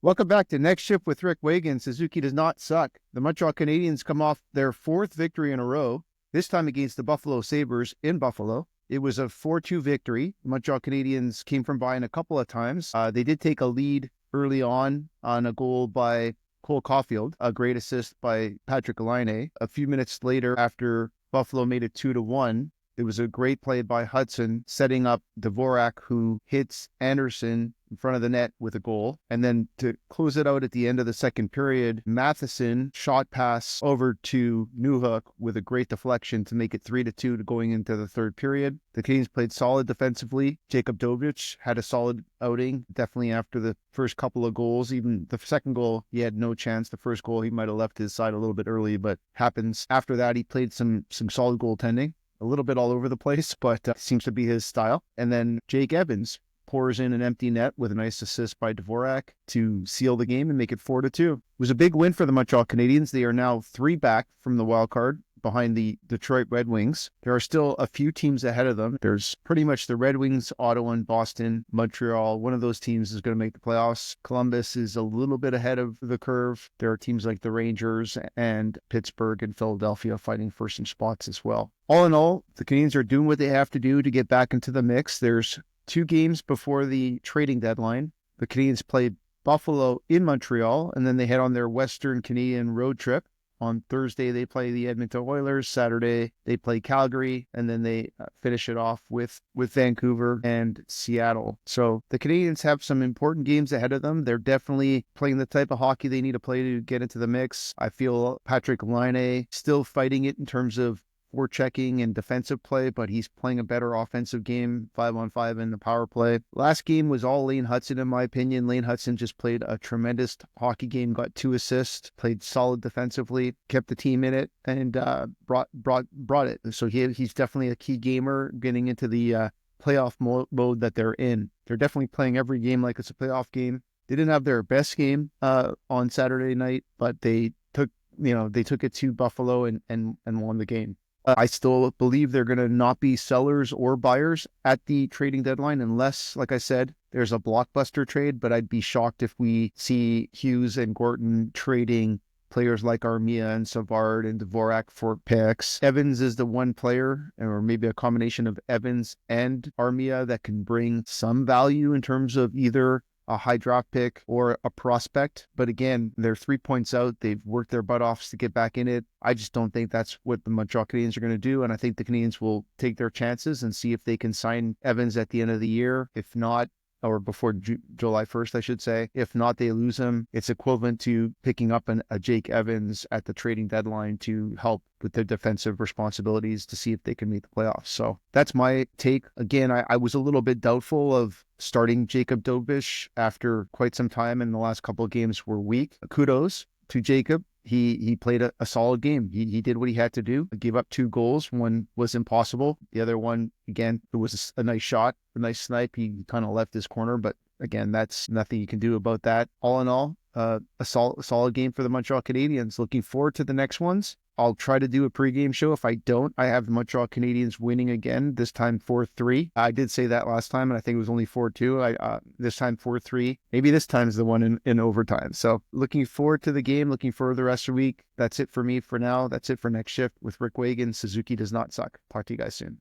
Welcome back to Next Shift with Rick Wagan. Suzuki does not suck. The Montreal Canadiens come off their fourth victory in a row, this time against the Buffalo Sabres in Buffalo. It was a 4-2 victory. The Montreal Canadiens came from behind a couple of times. They did take a lead early on a goal by Caufield, a great assist by Patrik Laine. A few minutes later, after Buffalo made it 2-1, it was a great play by Hutson, setting up Dvorak, who hits Anderson in front of the net with a goal. And then to close it out at the end of the second period, Matheson shot pass over to Newhook with a great deflection to make it 3-2 going into the third period. The Canadiens played solid defensively. Jakub Dobes had a solid outing, definitely after the first couple of goals. Even the second goal, he had no chance. The first goal, he might have left his side a little bit early, but happens. After that, he played some solid goaltending. A little bit all over the place, but seems to be his style. And then Jakub Evans pours in an empty net with a nice assist by Dvorak to seal the game and make it 4-2. It was a big win for the Montreal Canadiens. They are now 3 back from the wild card behind the Detroit Red Wings. There are still a few teams ahead of them. There's pretty much the Red Wings, Ottawa, and Boston, Montreal. One of those teams is going to make the playoffs. Columbus is a little bit ahead of the curve. There are teams like the Rangers and Pittsburgh and Philadelphia fighting for some spots as well. All in all, the Canadiens are doing what they have to do to get back into the mix. There's 2 games before the trading deadline. The Canadiens play Buffalo in Montreal, and then they head on their Western Canadian road trip. On Thursday, they play the Edmonton Oilers. Saturday, they play Calgary, and then they finish it off with Vancouver and Seattle. So the Canadiens have some important games ahead of them. They're definitely playing the type of hockey they need to play to get into the mix. I feel Patrik Laine still fighting it in terms of forechecking and defensive play, but he's playing a better offensive game, 5-on-5 in the power play. Last game was all Lane Hutson, in my opinion. Lane Hutson just played a tremendous hockey game, got 2 assists, played solid defensively, kept the team in it, and brought it. So he's definitely a key gamer getting into the playoff mode that they're in. They're definitely playing every game like it's a playoff game. They didn't have their best game on Saturday night, but they took it to Buffalo and won the game. I still believe they're going to not be sellers or buyers at the trading deadline unless, like I said, there's a blockbuster trade, but I'd be shocked if we see Hughes and Gorton trading players like Armia and Savard and Dvorak for picks. Evans is the one player, or maybe a combination of Evans and Armia, that can bring some value in terms of either a high draft pick or a prospect. But again, they're 3 points out. They've worked their butt off to get back in it. I just don't think that's what the Montreal Canadiens are going to do. And I think the Canadiens will take their chances and see if they can sign Evans at the end of the year. If not, or before July 1st, I should say. If not, they lose him. It's equivalent to picking up a Jakub Evans at the trading deadline to help with their defensive responsibilities to see if they can make the playoffs. So that's my take. Again, I was a little bit doubtful of starting Jakub Dobes after quite some time, and the last couple of games were weak. Kudos to Jakub. He played a solid game. He did what he had to do. He gave up 2 goals. One was impossible. The other one, again, it was a nice shot, a nice snipe. He kind of left his corner, but again, that's nothing you can do about that. All in all, a solid game for the Montreal Canadiens. Looking forward to the next ones. I'll try to do a pregame show. If I don't, I have the Montreal Canadiens winning again, this time 4-3. I did say that last time, and I think it was only 4-2. This time 4-3. Maybe this time's the one in overtime. So looking forward to the game, looking forward to the rest of the week. That's it for me for now. That's it for Next Shift with Rick Wagan. Suzuki does not suck. Talk to you guys soon.